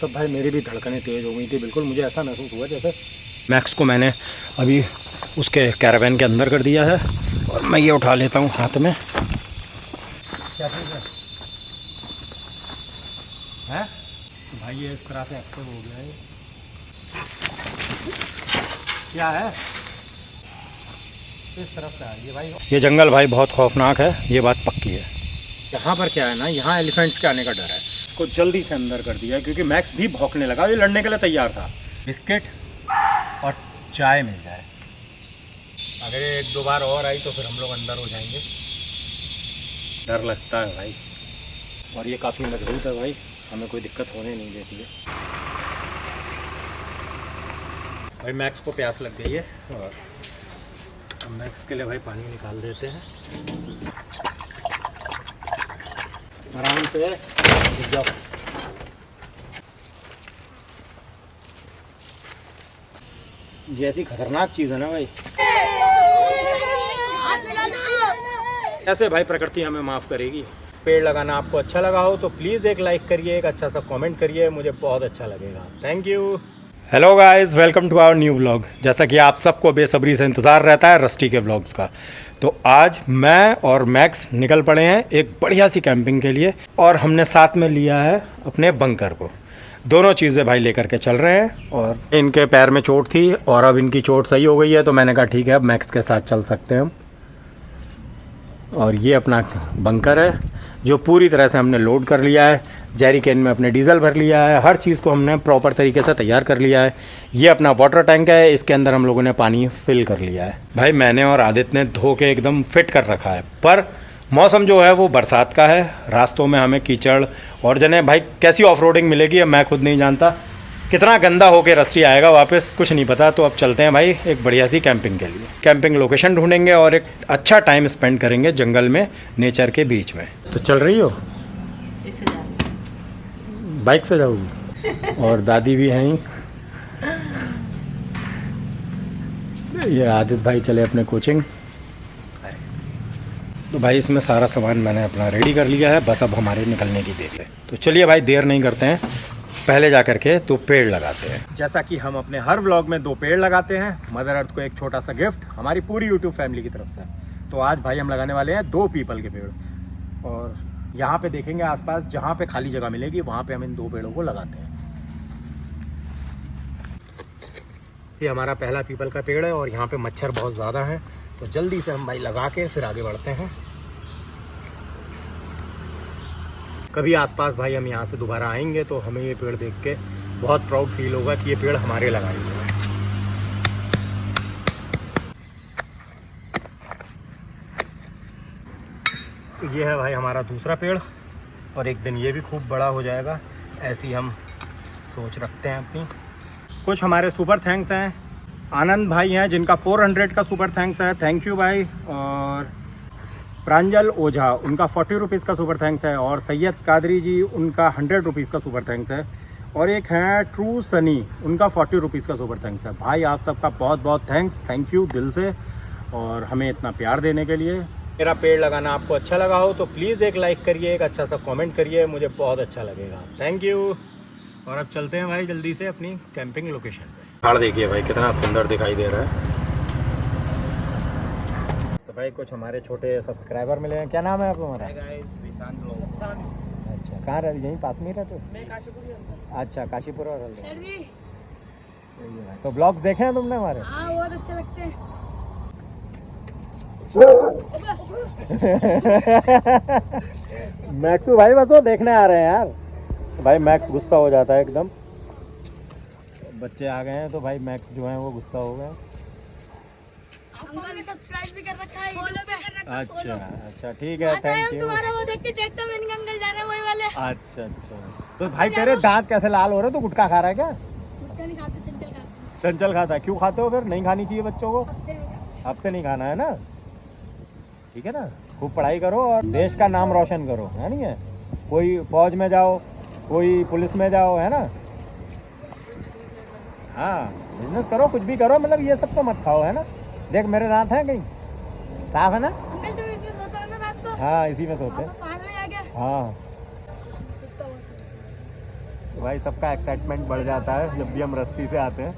तो भाई मेरी भी धड़कनें तेज़ हो गई थी। बिल्कुल मुझे ऐसा महसूस हुआ जैसे मैक्स को मैंने अभी उसके कैरावैन के अंदर कर दिया है और मैं ये उठा लेता हूँ हाथ में। क्या चीज़ है तो भाई ये इस तरह से एक्टिव हो गया है। क्या है इस तरफ से आइए भाई। ये जंगल भाई बहुत खौफनाक है, ये बात पक्की है। यहाँ पर क्या है ना, यहाँ एलिफेंट्स के आने का डर है। इसको जल्दी से अंदर कर दिया क्योंकि मैक्स भी भौंकने लगा, ये लड़ने के लिए तैयार था। बिस्किट और चाय मिल जाए, अगर ये एक दो बार और आई तो फिर हम लोग अंदर हो जाएंगे। डर लगता है भाई, और ये काफ़ी मजबूत है भाई, हमें कोई दिक्कत होने नहीं देती है। भाई मैक्स को प्यास लग गई है और हम मैक्स के लिए भाई पानी निकाल देते हैं। आराम से जाओ। ये ऐसी खतरनाक चीज़ है ना भाई। ऐसे भाई प्रकृति हमें माफ़ करेगी। पेड़ लगाना आपको अच्छा लगा हो तो प्लीज़ एक लाइक करिए, एक अच्छा सा कमेंट करिए, मुझे बहुत अच्छा लगेगा। Thank you. Hello guys, welcome to our new vlog. जैसा कि आप सबको बेसब्री से इंतज़ार रहता है रस्टी के व्लॉग्स का, तो आज मैं और मैक्स निकल पड़े हैं एक बढ़िया सी कैंपिंग के लिए और हमने साथ में लिया है अपने बंकर को। दोनों चीज़ें भाई लेकर के चल रहे हैं। और इनके पैर में चोट थी और अब इनकी चोट सही हो गई है, तो मैंने कहा ठीक है अब मैक्स के साथ चल सकते हैं हम। और ये अपना बंकर है जो पूरी तरह से हमने लोड कर लिया है। जेरी कैन में अपने डीजल भर लिया है, हर चीज़ को हमने प्रॉपर तरीके से तैयार कर लिया है। ये अपना वाटर टैंक है, इसके अंदर हम लोगों ने पानी फिल कर लिया है। भाई मैंने और आदित्य ने धो के एकदम फिट कर रखा है, पर मौसम जो है वो बरसात का है। रास्तों में हमें कीचड़ और जने भाई कैसी ऑफ रोडिंग मिलेगी अब मैं खुद नहीं जानता। कितना गंदा होके रस्टी आएगा वापस कुछ नहीं पता। तो अब चलते हैं भाई एक बढ़िया सी कैंपिंग के लिए। कैंपिंग लोकेशन ढूंढेंगे और एक अच्छा टाइम स्पेंड करेंगे जंगल में, नेचर के बीच में। तो चल रही हो? बाइक से जाओगी? और दादी भी हैं। ये आदित्य भाई चले अपने कोचिंग। तो भाई इसमें सारा सामान मैंने अपना रेडी कर लिया है, बस अब हमारे निकलने की देर है। तो चलिए भाई देर नहीं करते हैं, पहले जा कर के तो पेड़ लगाते हैं। जैसा कि हम अपने हर व्लॉग में 2 पेड़ लगाते हैं, मदर अर्थ को एक छोटा सा गिफ्ट हमारी पूरी यूट्यूब फैमिली की तरफ से। तो आज भाई हम लगाने वाले हैं 2 पीपल के पेड़। और यहाँ पे देखेंगे आसपास जहाँ पे खाली जगह मिलेगी वहाँ पे हम इन 2 पेड़ों को लगाते हैं। ये हमारा पहला पीपल का पेड़ है और यहाँ पे मच्छर बहुत ज़्यादा है, तो जल्दी से हम भाई लगा के फिर आगे बढ़ते हैं। कभी आसपास भाई हम यहाँ से दोबारा आएंगे तो हमें ये पेड़ देख के बहुत प्राउड फील होगा कि ये पेड़ हमारे लगाए हुए हैं। तो ये है भाई हमारा दूसरा पेड़ और एक दिन ये भी खूब बड़ा हो जाएगा, ऐसी हम सोच रखते हैं अपनी। कुछ हमारे सुपर थैंक्स हैं। आनंद भाई हैं जिनका 400 का सुपर थैंक्स है, थैंक यू भाई। और प्रांजल ओझा उनका 40 रुपीज़ का सुपर थैंक्स है। और सैयद कादरी जी उनका 100 रुपीज़ का सुपर थैंक्स है। और एक है ट्रू सनी, उनका 40 रुपीज़ का सुपर थैंक्स है। भाई आप सबका बहुत बहुत थैंक्स, थैंक यू दिल से, और हमें इतना प्यार देने के लिए। मेरा पेड़ लगाना आपको अच्छा लगा हो तो प्लीज़ एक लाइक करिए, एक अच्छा सा कमेंट करिए, मुझे बहुत अच्छा लगेगा। Thank you. और अब चलते हैं भाई जल्दी से अपनी कैंपिंग लोकेशन पे। पहाड़ देखिए भाई कितना सुंदर दिखाई दे रहा है। तो भाई कुछ हमारे छोटे सब्सक्राइबर मिले हैं। क्या नाम है आप हमारा? अच्छा कहाँ रह, यहीं पास में रहते हो? अच्छा काशीपुर और सही है। तो ब्लॉग्स देखे हैं तुमने हमारे? हाँ बहुत अच्छे लगते हैं। मैक्स भाई बस वो देखने आ रहे हैं यार। भाई मैक्स गुस्सा हो जाता है एकदम। बच्चे आ गए हैं तो भाई मैक्स जो है वो गुस्सा हो गए। हमने सब्सक्राइब भी कर रखा है, फॉलो भी कर रखा है। अच्छा अच्छा ठीक है, थैंक यू। तुम्हारा वो देख के ट्रैक्टर में अंकल जा रहे हैं वही वाले। अच्छा अच्छा। तो भाई तेरे दांत कैसे लाल हो रहे? तो गुटखा खा रहा है क्या? गुटखा नहीं खाते, चंचल खाते। चंचल खाता है? क्यों खाते हो फिर? नहीं खानी चाहिए बच्चों को। अब से नहीं खाना है ना, ठीक है ना। खूब पढ़ाई करो और देश का नाम रोशन करो, है नहीं है? कोई फौज में जाओ, कोई पुलिस में जाओ, है ना। हाँ बिजनेस करो, कुछ भी करो, मतलब ये सब तो मत खाओ, है ना। देख मेरे दांत हैं कहीं साफ है ना? अंकल तुम इसमें सोते हो ना रात को? हाँ इसी में सोते हैं। पहाड़ में जाके। हाँ भाई सबका एक्साइटमेंट बढ़ जाता है जब भी हम रस्ती से आते हैं।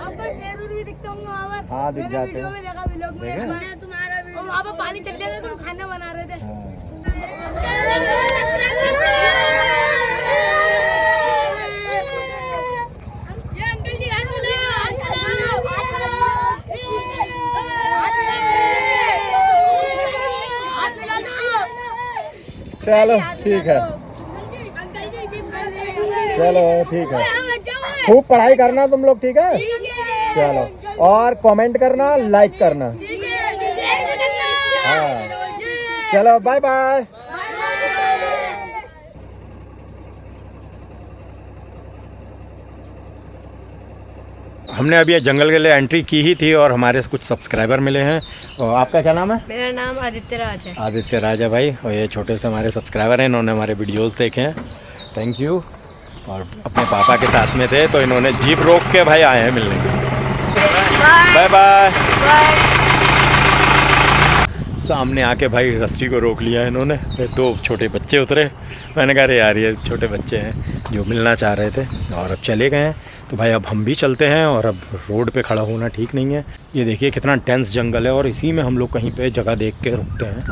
आपको जरूर भी दिखते होंगे वहाँ पर। हाँ, दिख जाते वीडियो हैं। में देखा, व्लॉग में देखा। तुम्हारा वीडियो वहाँ पर पानी चल गया था, तुम खाना बना रहे थे। ये अंकल जी हाथ मिलाओ, हाथ मिलाओ, हाथ मिला लो। चलो ठीक है, चलो ठीक है। खूब पढ़ाई करना तुम लोग, ठीक है? चलो, और कमेंट करना, लाइक करना। हाँ, चलो बाय बाय। हमने अभी ये जंगल के लिए एंट्री की ही थी और हमारे कुछ सब्सक्राइबर मिले हैं। और आपका क्या नाम है? मेरा नाम आदित्य राज है। आदित्य राज है भाई, और ये छोटे से हमारे सब्सक्राइबर हैं, इन्होंने हमारे वीडियोस देखे हैं, थैंक यू। और अपने पापा के साथ में थे तो इन्होंने जीप रोक के भाई आए हैं मिलने। Bye bye. सामने आके भाई रस्सी को रोक लिया इन्होंने, फिर 2 छोटे बच्चे उतरे। मैंने कहा अरे यार ये छोटे बच्चे हैं जो मिलना चाह रहे थे, और अब चले गए हैं। तो भाई अब हम भी चलते हैं, और अब रोड पे खड़ा होना ठीक नहीं है। ये देखिए कितना डेंस जंगल है, और इसी में हम लोग कहीं पे जगह देख के रुकते हैं।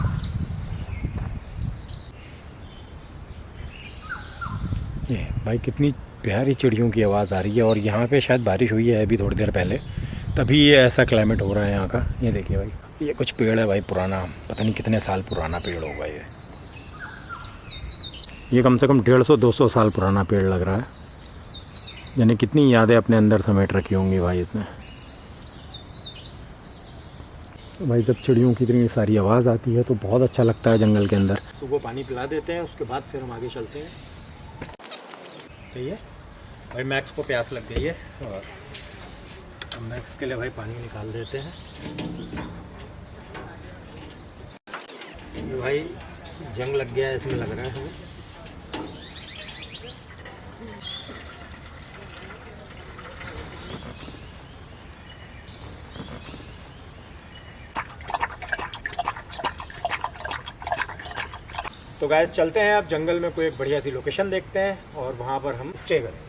ये भाई कितनी प्यारी चिड़ियों की आवाज़ आ रही है, और यहाँ पे शायद बारिश हुई है अभी थोड़ी देर पहले, तभी ये ऐसा क्लाइमेट हो रहा है यहाँ का। ये देखिए भाई, ये कुछ पेड़ है भाई पुराना, पता नहीं कितने साल पुराना पेड़ होगा ये कम से कम 150-200 साल पुराना पेड़ लग रहा है। यानी कितनी यादें अपने अंदर समेट रखी होंगी भाई इसमें। तो भाई जब चिड़ियों की इतनी सारी आवाज़ आती है तो बहुत अच्छा लगता है जंगल के अंदर। सुबह पानी पिला देते हैं, उसके बाद फिर हम आगे चलते हैं। सही है भाई, मैक्स को प्यास लग गई है, और हम मैक्स के लिए भाई पानी निकाल देते हैं। भाई जंग लग गया है इसमें, लग रहा है हमें। तो गाइस चलते हैं अब जंगल में, कोई एक बढ़िया सी लोकेशन देखते हैं और वहाँ पर हम स्टे करेंगे।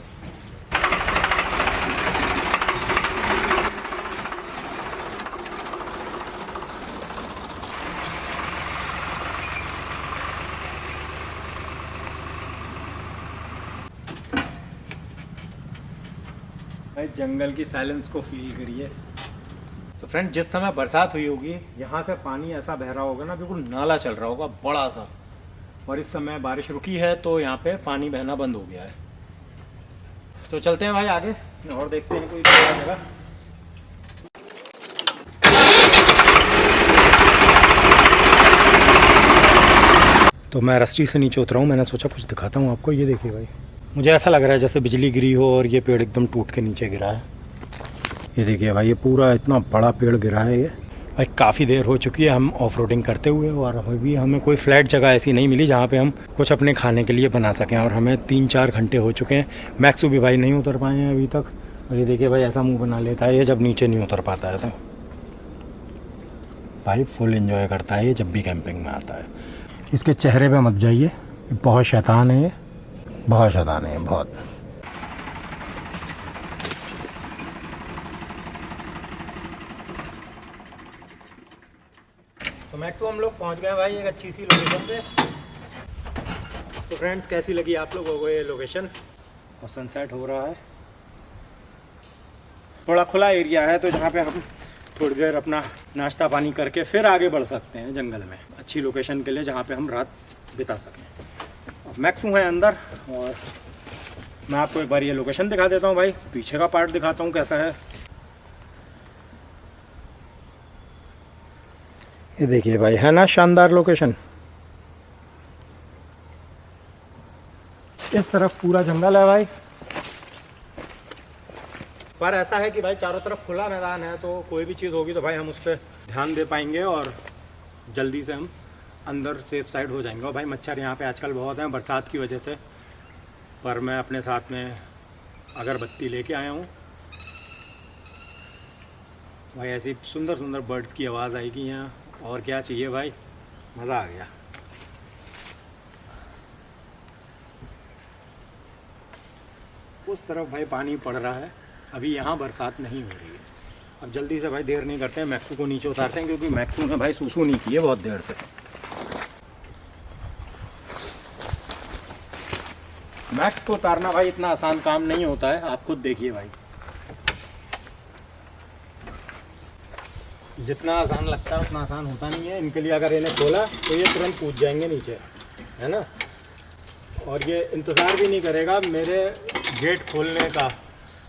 भाई जंगल की साइलेंस को फील करिए। तो फ्रेंड जिस समय बरसात हुई होगी यहाँ से पानी ऐसा बह रहा होगा ना, बिल्कुल नाला चल रहा होगा बड़ा सा, और इस समय बारिश रुकी है तो यहाँ पे पानी बहना बंद हो गया है। तो चलते हैं भाई आगे और देखते हैं कोई जगह। तो मैं रस्सी से नीचे उतरा हूँ, मैंने सोचा कुछ दिखाता हूँ आपको। ये देखिए भाई, मुझे ऐसा लग रहा है जैसे बिजली गिरी हो और ये पेड़ एकदम टूट के नीचे गिरा है। ये देखिए भाई, ये पूरा इतना बड़ा पेड़ गिरा है। ये भाई काफ़ी देर हो चुकी है हम ऑफ रोडिंग करते हुए, और अभी हमें कोई फ्लैट जगह ऐसी नहीं मिली जहाँ पे हम कुछ अपने खाने के लिए बना सकें, और हमें 3-4 घंटे हो चुके हैं। मैक्सू भी भाई नहीं उतर पाए हैं अभी तक। और ये देखिए भाई, ऐसा मुंह बना लेता है ये जब नीचे नहीं उतर पाता है। तो भाई फुल एंजॉय करता है ये जब भी कैंपिंग में आता है। इसके चेहरे पे मत जाइए, बहुत शैतान है ये, बहुत शैतान है बहुत। तो मैक्सू हम लोग पहुंच गए भाई एक अच्छी सी लोकेशन पे। तो फ्रेंड्स कैसी लगी आप लोगों को ये लोकेशन? और सनसेट हो रहा है, थोड़ा खुला एरिया है तो जहाँ पे हम थोड़ी देर अपना नाश्ता पानी करके फिर आगे बढ़ सकते हैं जंगल में, अच्छी लोकेशन के लिए जहाँ पे हम रात बिता सकें। अब मैक्सू है अंदर, और मैं आपको एक बार ये लोकेशन दिखा देता हूँ भाई, पीछे का पार्ट दिखाता हूँ कैसा है। ये देखिए भाई, है ना शानदार लोकेशन। इस तरफ पूरा जंगल है भाई, पर ऐसा है कि भाई चारों तरफ खुला मैदान है, तो कोई भी चीज़ होगी तो भाई हम उस पर ध्यान दे पाएंगे और जल्दी से हम अंदर सेफ साइड हो जाएंगे। और भाई मच्छर यहाँ पे आजकल बहुत हैं बरसात की वजह से, पर मैं अपने साथ में अगरबत्ती लेके आया हूँ। भाई ऐसी सुंदर सुंदर बर्ड्स की आवाज़ आएगी यहाँ, और क्या चाहिए भाई, मज़ा आ गया। उस तरफ भाई पानी पड़ रहा है, अभी यहाँ बरसात नहीं हो रही है। अब जल्दी से भाई देर नहीं करते हैं, मैक्सू को नीचे उतारते हैं क्योंकि मैक्सू ने भाई सूसू नहीं की है बहुत देर से। मैक्स को उतारना भाई इतना आसान काम नहीं होता है, आप खुद देखिए भाई। जितना आसान लगता है उतना आसान होता नहीं है। इनके लिए अगर इन्हें खोला तो ये तुरंत कूद जाएंगे नीचे, है ना। और ये इंतज़ार भी नहीं करेगा मेरे गेट खोलने का,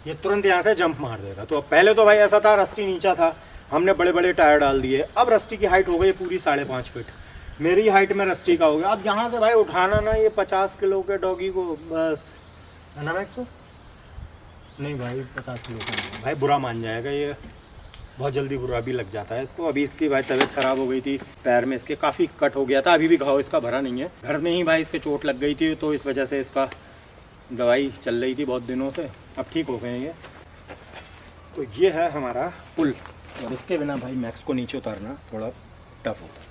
ये तुरंत यहाँ से जंप मार देगा। तो अब पहले तो भाई ऐसा था, रस्टी नीचा था, हमने बड़े बड़े टायर डाल दिए। अब रस्टी की हाइट हो गई पूरी 5.5 फीट, मेरी हाइट में रस्टी का हो गया। अब यहाँ से भाई उठाना ना ये 50 किलो के डॉगी को, बस, है ना मैक्स? नहीं भाई 50 किलो का नहीं भाई, बुरा मान जाएगा ये, बहुत जल्दी बुरा भी लग जाता है इसको। अभी इसकी भाई तबीयत ख़राब हो गई थी, पैर में इसके काफ़ी कट हो गया था, अभी भी घाव इसका भरा नहीं है। घर में ही भाई इसके चोट लग गई थी, तो इस वजह से इसका दवाई चल रही थी बहुत दिनों से, अब ठीक हो गए ये। तो ये है हमारा पुल, और इसके बिना भाई मैक्स को नीचे उतारना थोड़ा टफ होता है।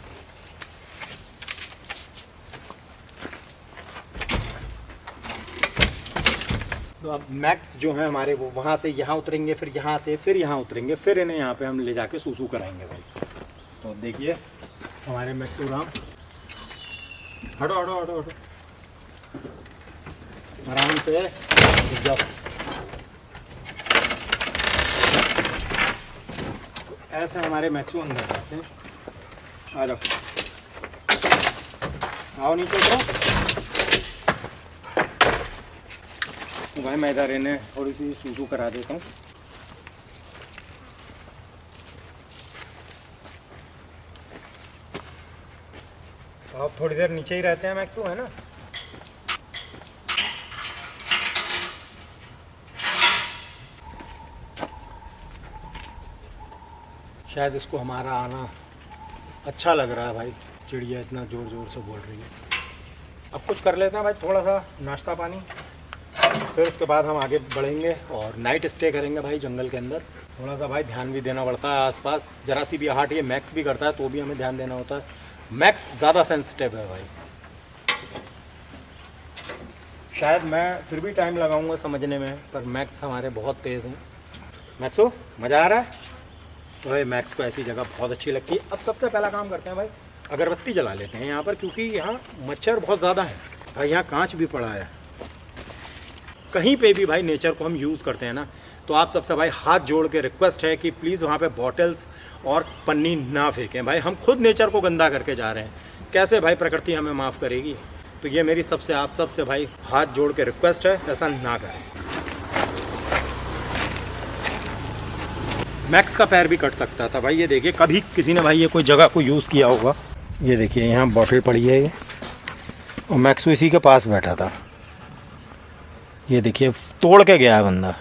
तो अब मैक्स जो है हमारे वो वहाँ से यहाँ उतरेंगे, फिर यहाँ से फिर यहाँ उतरेंगे, फिर इन्हें यहाँ पे हम ले जाके सूसू कराएंगे भाई। तो देखिए हमारे मैक्सू राम, हटो हटो हटो हटो, आराम से जाओ। तो ऐसे हमारे मैक्सू अंदर जाते हैं, आ जाओ, आओ नीचे उतरो। तो भाई मैं इधर इन्हें थोड़ी सी सूसू करा देता हूँ। तो आप थोड़ी देर नीचे ही रहते हैं मैक्सू, है ना। शायद इसको हमारा आना अच्छा लग रहा है भाई, चिड़िया इतना ज़ोर ज़ोर से बोल रही है। अब कुछ कर लेते हैं भाई, थोड़ा सा नाश्ता पानी, फिर उसके बाद हम आगे बढ़ेंगे और नाइट स्टे करेंगे भाई जंगल के अंदर। थोड़ा सा भाई ध्यान भी देना पड़ता है आसपास, ज़रा सी भी आहट ये मैक्स भी करता है तो भी हमें ध्यान देना होता है। मैक्स ज़्यादा सेंसिटिव है भाई, शायद मैं फिर भी टाइम लगाऊंगा समझने में, पर मैक्स हमारे बहुत तेज़ हैं। मैक्सो मज़ा आ रहा है? तो भाई मैक्स को ऐसी जगह बहुत अच्छी लगती है। अब सबसे पहला काम करते हैं भाई, अगरबत्ती जला लेते हैं यहाँ पर, क्योंकि यहाँ मच्छर बहुत ज़्यादा है और यहाँ कांच भी पड़ा है। कहीं पे भी भाई नेचर को हम यूज़ करते हैं ना, तो आप सबसे भाई हाथ जोड़ के रिक्वेस्ट है कि प्लीज़ वहाँ पे बॉटल्स और पन्नी ना फेंकें भाई। हम खुद नेचर को गंदा करके जा रहे हैं, कैसे भाई प्रकृति हमें माफ़ करेगी? तो ये मेरी सबसे आप सबसे भाई हाथ जोड़ के रिक्वेस्ट है, ऐसा ना करें। मैक्स का पैर भी कट सकता था भाई, ये देखिए कभी किसी ने भाई ये कोई जगह को यूज़ किया होगा। ये देखिए यहाँ बॉटल पड़ी है ये, और मैक्स इसी के पास बैठा था, ये देखिए तोड़ के गया है बंदा।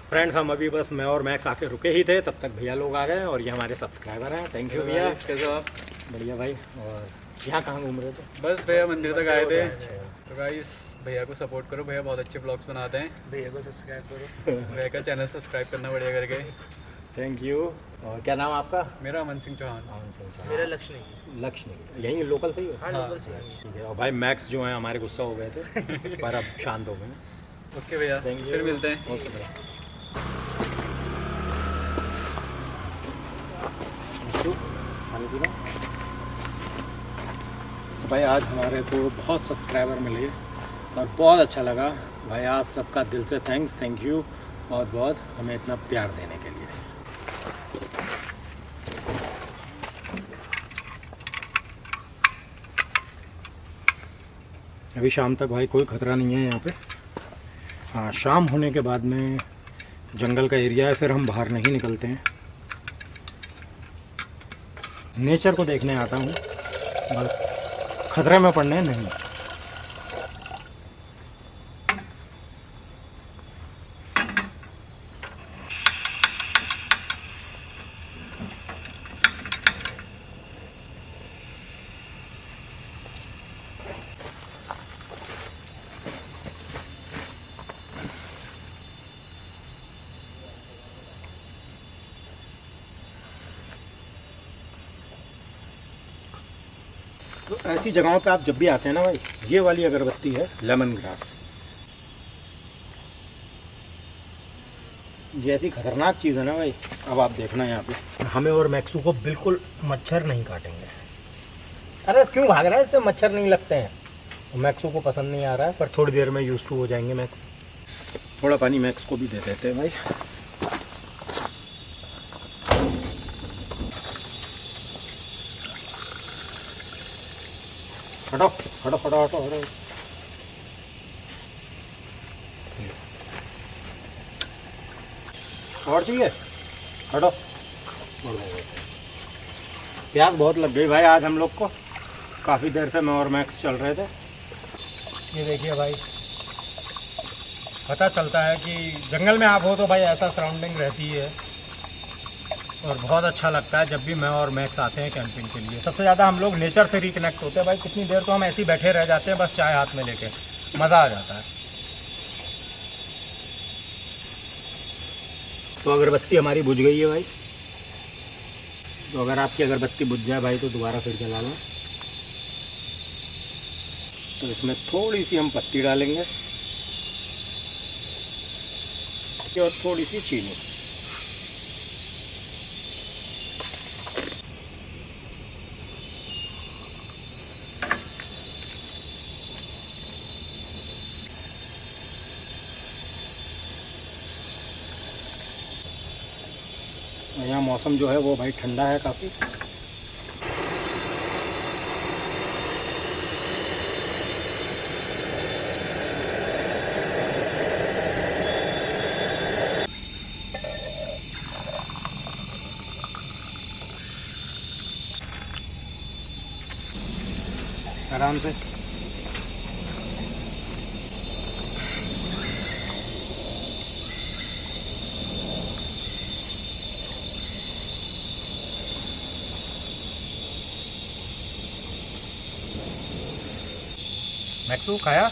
फ्रेंड्स हम अभी बस मैं और मैक्स आके रुके ही थे, तब तक भैया लोग आ गए और ये हमारे सब्सक्राइबर हैं। थैंक यू भैया। कैसे हो आप? बढ़िया भाई। और यहाँ कहाँ घूम रहे थे? बस भैया मंदिर तक आए थे। तो गाइस भैया को सपोर्ट करो, भैया बहुत अच्छे ब्लॉग्स बनाते हैं, भैया को सब्सक्राइब करो, भैया का चैनल सब्सक्राइब करना बढ़िया करके। Thank you. और क्या नाम आपका? मेरा अमन सिंह चौहान। मेरा लक्ष्य लक्ष्मी, यहीं लोकल से ही हो? हाँ लोकल से। ठीक है। और भाई मैक्स जो है हमारे गुस्सा हो गए थे पर अब शांत हो गए। ओके भैया, फिर मिलते हैं। ओके भैया। पानी पीना। तो भाई आज हमारे को बहुत सब्सक्राइबर मिले और बहुत अच्छा लगा भाई, आप सबका दिल से थैंक्स, थैंक यू बहुत बहुत हमें इतना प्यार देने के लिए। अभी शाम तक भाई कोई खतरा नहीं है यहाँ पे। हाँ, शाम होने के बाद में जंगल का एरिया है, फिर हम बाहर नहीं निकलते हैं। नेचर को देखने आता हूँ, बस खतरे में पड़ने नहीं। तो ऐसी जगहों पे आप जब भी आते हैं ना भाई, ये वाली अगरबत्ती है लेमन ग्रास। ये ऐसी खतरनाक चीज़ है ना भाई। अब आप देखना यहाँ पे हमें और मैक्सू को बिल्कुल मच्छर नहीं काटेंगे। अरे क्यों भाग रहा है, इससे मच्छर नहीं लगते हैं। मैक्सू को पसंद नहीं आ रहा है, पर थोड़ी देर में यूज़ टू हो जाएंगे मैक्स। थोड़ा पानी मैक्स को भी दे देते हैं भाई। हटो हटो हटो हटो हटो। और चाहिए? हटो। प्यास बहुत लग गई भाई आज हम लोग को। काफ़ी देर से मैं और मैक्स चल रहे थे। ये देखिए भाई, पता चलता है कि जंगल में आप हो तो भाई ऐसा सराउंडिंग रहती है, और बहुत अच्छा लगता है जब भी मैं और मैक्स आते हैं कैंपिंग के लिए। सबसे ज़्यादा हम लोग नेचर से रिकनेक्ट होते हैं भाई। कितनी देर तो हम ऐसे ही बैठे रह जाते हैं बस चाय हाथ में लेके, मज़ा आ जाता है। तो अगरबत्ती हमारी बुझ गई है भाई। तो अगर आपकी अगरबत्ती बुझ जाए भाई तो दोबारा फिर जला लें। तो इसमें थोड़ी सी हम पत्ती डालेंगे और थोड़ी सी चीनी। यहाँ मौसम जो है वो भाई ठंडा है काफ़ी। आराम से। मैक्सू खाया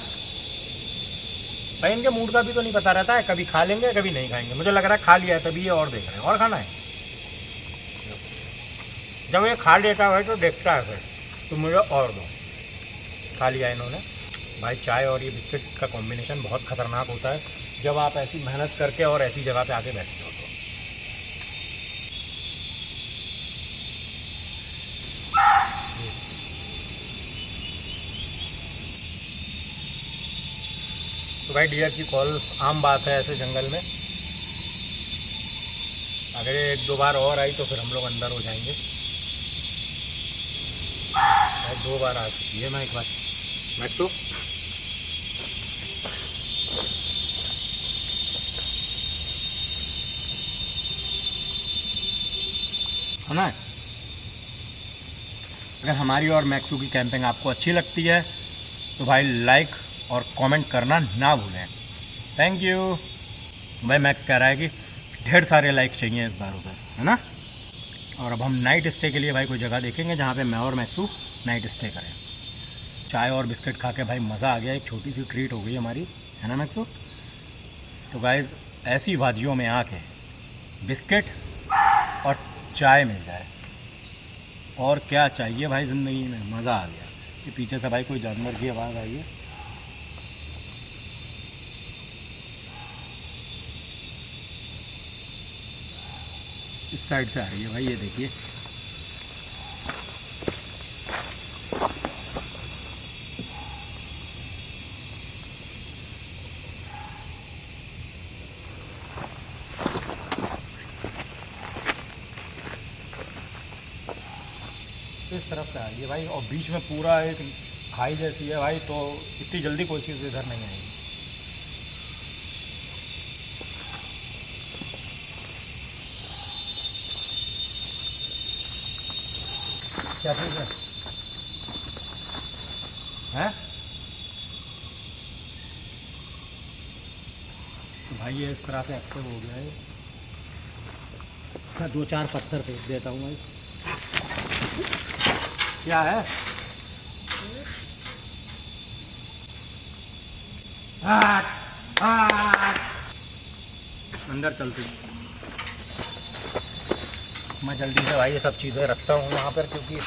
भाई? इनके मूड का भी तो नहीं पता रहता है, कभी खा लेंगे कभी नहीं खाएंगे। मुझे लग रहा है खा लिया है तभी ये और देख रहे हैं। और खाना है? जब ये खा लेता है भाई तो देखता है फिर तो मुझे और दो। खा लिया इन्होंने भाई। चाय और ये बिस्किट का कॉम्बिनेशन बहुत ख़तरनाक होता है जब आप ऐसी मेहनत करके और ऐसी जगह पे आके बैठते हो तो। तो भाई डियर की कॉल आम बात है ऐसे जंगल में। अगर ये 1-2 बार और आई तो फिर हम लोग अंदर हो जाएंगे। भाई 2 बार आ चुकी है। मैं एक बार मैक्सू है ना। अगर हमारी और मैक्सू की कैंपिंग आपको अच्छी लगती है तो भाई लाइक और कमेंट करना ना भूलें। Thank you. भाई मैक्स कह रहा है कि ढेर सारे लाइक चाहिए इस बार उधर, है ना। और अब हम नाइट स्टे के लिए भाई कोई जगह देखेंगे जहाँ पे मैं और मैक्सू नाइट स्टे करें। चाय और बिस्किट खा के भाई मज़ा आ गया। एक छोटी सी ट्रीट हो गई हमारी, है ना मैक्सू। तो गाइस ऐसी वादियों में आके बिस्किट और चाय मिल जाए और क्या चाहिए भाई ज़िंदगी में। मज़ा आ गया। ये पीछे से भाई कोई जानवर की आवाज़ आई है। इस साइड से आ रही है भाई, ये देखिए। इस तरफ से आ रही है भाई, और बीच में पूरा एक खाई जैसी है भाई, तो इतनी जल्दी कोई चीज़ इधर नहीं आएगी। क्या चीज़ है? हैं? तो भाई ये इस तरह से एक्टिव हो गया है। मैं 2-4 पत्थर फेंक देता हूँ भाई। क्या है? अंदर चलती। मैं जल्दी से भाई ये सब चीज़ें रखता हूँ यहाँ पर, क्योंकि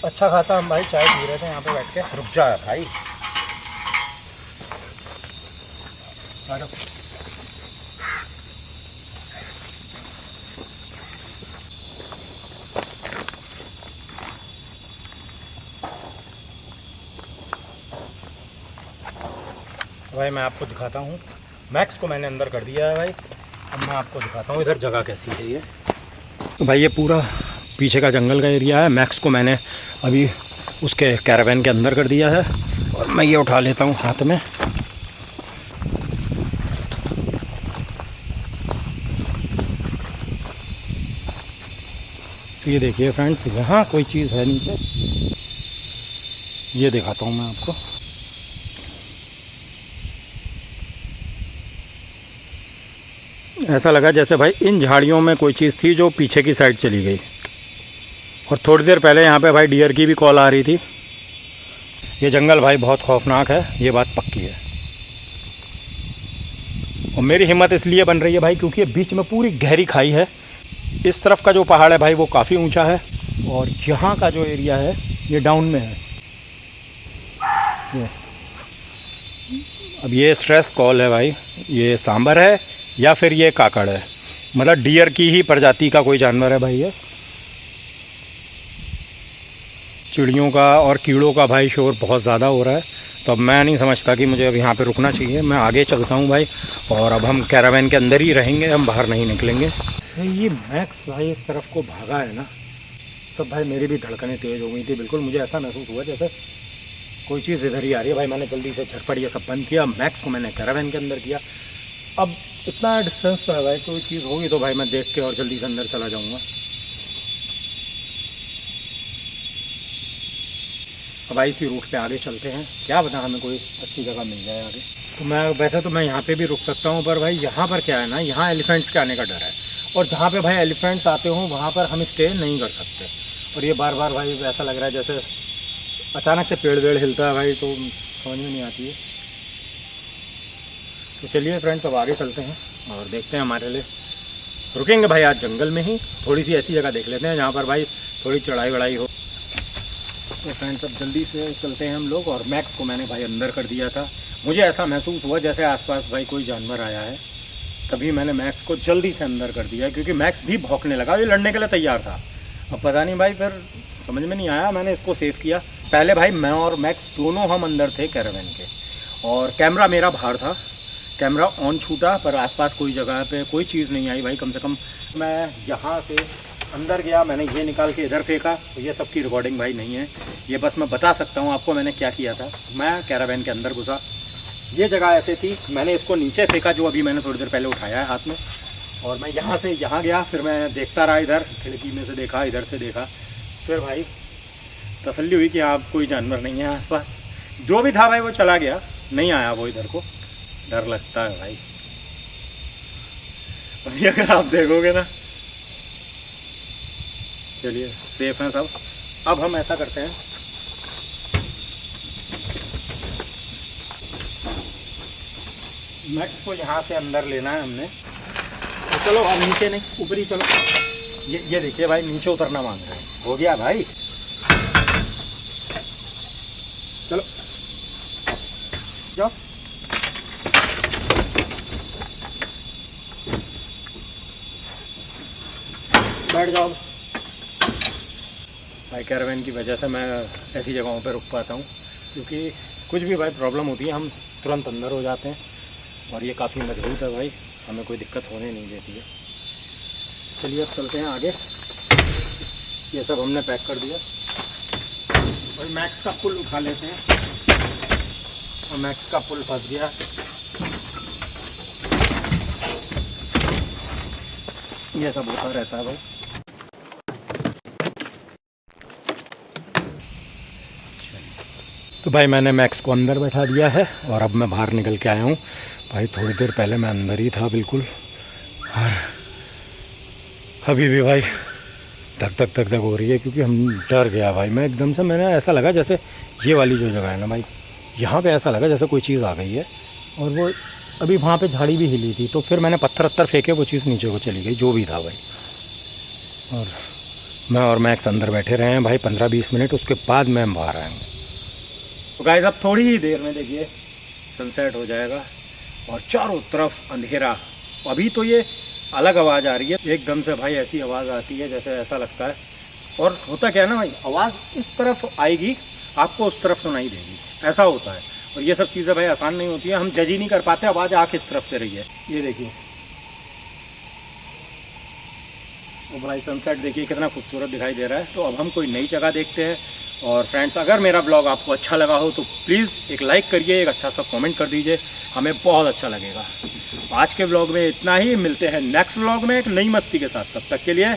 अच्छा खासा हम भाई चाय पी रहे थे यहाँ पे बैठ के। रुक जा भाई। आ जाओ। भाई मैं आपको दिखाता हूँ, मैक्स को मैंने अंदर कर दिया है भाई। अब मैं आपको दिखाता हूँ इधर जगह कैसी है ये। तो भाई ये पूरा पीछे का जंगल का एरिया है। मैक्स को मैंने अभी उसके कैरावैन के अंदर कर दिया है और मैं ये उठा लेता हूँ हाथ में। तो ये देखिए फ्रेंड्स, यहाँ कोई चीज़ है नीचे, ये दिखाता हूँ मैं आपको। ऐसा लगा जैसे भाई इन झाड़ियों में कोई चीज़ थी जो पीछे की साइड चली गई। और थोड़ी देर पहले यहाँ पे भाई डियर की भी कॉल आ रही थी। ये जंगल भाई बहुत खौफनाक है, ये बात पक्की है। और मेरी हिम्मत इसलिए बन रही है भाई क्योंकि ये बीच में पूरी गहरी खाई है। इस तरफ का जो पहाड़ है भाई वो काफ़ी ऊंचा है और यहाँ का जो एरिया है ये डाउन में है। अब ये स्ट्रेस कॉल है भाई, ये सांबर है या फिर ये काकड़ है, मतलब डियर की ही प्रजाति का कोई जानवर है भाई ये। चिड़ियों का और कीड़ों का भाई शोर बहुत ज़्यादा हो रहा है, तो अब मैं नहीं समझता कि मुझे अब यहाँ पे रुकना चाहिए। मैं आगे चलता हूँ भाई और अब हम कैरावैन के अंदर ही रहेंगे, हम बाहर नहीं निकलेंगे। तो ये मैक्स भाई इस तरफ को भागा है ना, तब भाई मेरी भी धड़कनें तेज़ हो गई थी। बिल्कुल मुझे ऐसा महसूस हुआ जैसे कोई चीज़ इधर ही आ रही है। भाई मैंने जल्दी से झटपट ये सब बंद किया, मैक्स को मैंने कैरावैन के अंदर किया। अब इतना डिस्टेंस तो है भाई, कोई चीज़ होगी तो भाई मैं देख के और जल्दी से अंदर चला जाऊँगा। अब भाई इसी रूट पे आगे चलते हैं, क्या पता हमें कोई अच्छी जगह मिल जाए आगे। तो मैं यहाँ पे भी रुक सकता हूँ, पर भाई यहाँ पर क्या है ना, यहाँ एलिफेंट्स के आने का डर है और जहाँ पे भाई एलिफेंट्स आते हों वहाँ पर हम स्टे नहीं कर सकते। और ये बार बार भाई ऐसा लग रहा है जैसे अचानक से पेड़ वेड़ हिलता है भाई, तो समझ में नहीं आती है। तो चलिए फ्रेंड्स अब आगे चलते हैं और देखते हैं, हमारे लिए रुकेंगे भाई आज जंगल में ही। थोड़ी सी ऐसी जगह देख लेते हैं जहाँ पर भाई थोड़ी चढ़ाई वढ़ाई हो। तो फ्रेंड्स अब जल्दी से चलते हैं हम लोग। और मैक्स को मैंने भाई अंदर कर दिया था। मुझे ऐसा महसूस हुआ जैसे आसपास भाई कोई जानवर आया है, तभी मैंने मैक्स को जल्दी से अंदर कर दिया क्योंकि मैक्स भी भौंकने लगा, ये लड़ने के लिए तैयार था। अब पता नहीं भाई फिर समझ में नहीं आया, मैंने इसको सेव किया। पहले भाई मैं और मैक्स दोनों हम अंदर थे कैरावैन के और कैमरा मेरा बाहर था। कैमरा ऑन छूटा पर आसपास कोई जगह पे कोई चीज़ नहीं आई भाई। कम से कम मैं यहाँ से अंदर गया, मैंने ये निकाल के इधर फेंका, तो ये सब की रिकॉर्डिंग भाई नहीं है। ये बस मैं बता सकता हूँ आपको मैंने क्या किया था। मैं कैरावैन के अंदर घुसा, ये जगह ऐसे थी, मैंने इसको नीचे फेंका जो अभी मैंने थोड़ी देर पहले उठाया है हाथ में, और मैं यहाँ से यहाँ गया। फिर मैं देखता रहा, इधर खिड़की में से देखा, इधर से देखा। फिर भाई तसल्ली हुई कि आप कोई जानवर नहीं है आसपास। जो भी था भाई वो चला गया, नहीं आया वो इधर को। डर लगता है भाई अभी अगर आप देखोगे ना। चलिए सेफ हैं सब। अब हम ऐसा करते हैं, मैक्स को यहाँ से अंदर लेना है हमने। तो चलो अब नीचे नहीं, ऊपर ही चलो। ये देखिए भाई नीचे उतरना मांग रहे हैं। हो गया भाई, चलो जाओ। बैठ जाओ भाई। कैरावैन की वजह से मैं ऐसी जगहों पर रुक पाता हूँ क्योंकि कुछ भी भाई प्रॉब्लम होती है हम तुरंत अंदर हो जाते हैं। और ये काफ़ी मजबूत है भाई, हमें कोई दिक्कत होने नहीं देती है। चलिए अब चलते हैं आगे। ये सब हमने पैक कर दिया और मैक्स का पुल उठा लेते हैं। और मैक्स का पुल फंस गया। ये सब होता रहता है भाई। तो भाई मैंने मैक्स को अंदर बैठा दिया है और अब मैं बाहर निकल के आया हूँ भाई। थोड़ी देर पहले मैं अंदर ही था बिल्कुल, और अभी भी भाई धक धक हो रही है क्योंकि हम डर गया भाई। मैं एकदम से, मैंने ऐसा लगा जैसे ये वाली जो जगह है ना भाई, यहाँ पे ऐसा लगा जैसे कोई चीज़ आ गई है। और वो अभी वहाँ पे झाड़ी भी हिली थी, तो फिर मैंने पत्थर फेंके, वो चीज़ नीचे को चली गई जो भी था भाई। और मैं और मैक्स अंदर बैठे रहे हैं भाई 15-20 मिनट, उसके बाद मैं बाहर आएंगे। तो गाइस अब थोड़ी ही देर में देखिए सनसेट हो जाएगा और चारों तरफ अंधेरा। अभी तो ये अलग आवाज़ आ रही है, एकदम से भाई ऐसी आवाज़ आती है जैसे ऐसा लगता है। और होता क्या है ना भाई, आवाज़ इस तरफ आएगी, आपको उस तरफ सुनाई देगी, ऐसा होता है। और ये सब चीज़ें भाई आसान नहीं होती है, हम जज ही नहीं कर पाते आवाज़ आ किस तरफ से रही है। ये देखिए, और भाई सनसेट देखिए कितना खूबसूरत दिखाई दे रहा है। तो अब हम कोई नई जगह देखते हैं। और फ्रेंड्स, अगर मेरा ब्लॉग आपको अच्छा लगा हो तो प्लीज़ एक लाइक करिए, एक अच्छा सा कमेंट कर दीजिए, हमें बहुत अच्छा लगेगा। आज के ब्लॉग में इतना ही, मिलते हैं नेक्स्ट ब्लॉग में एक नई मस्ती के साथ। तब तक के लिए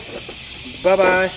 बाय बाय।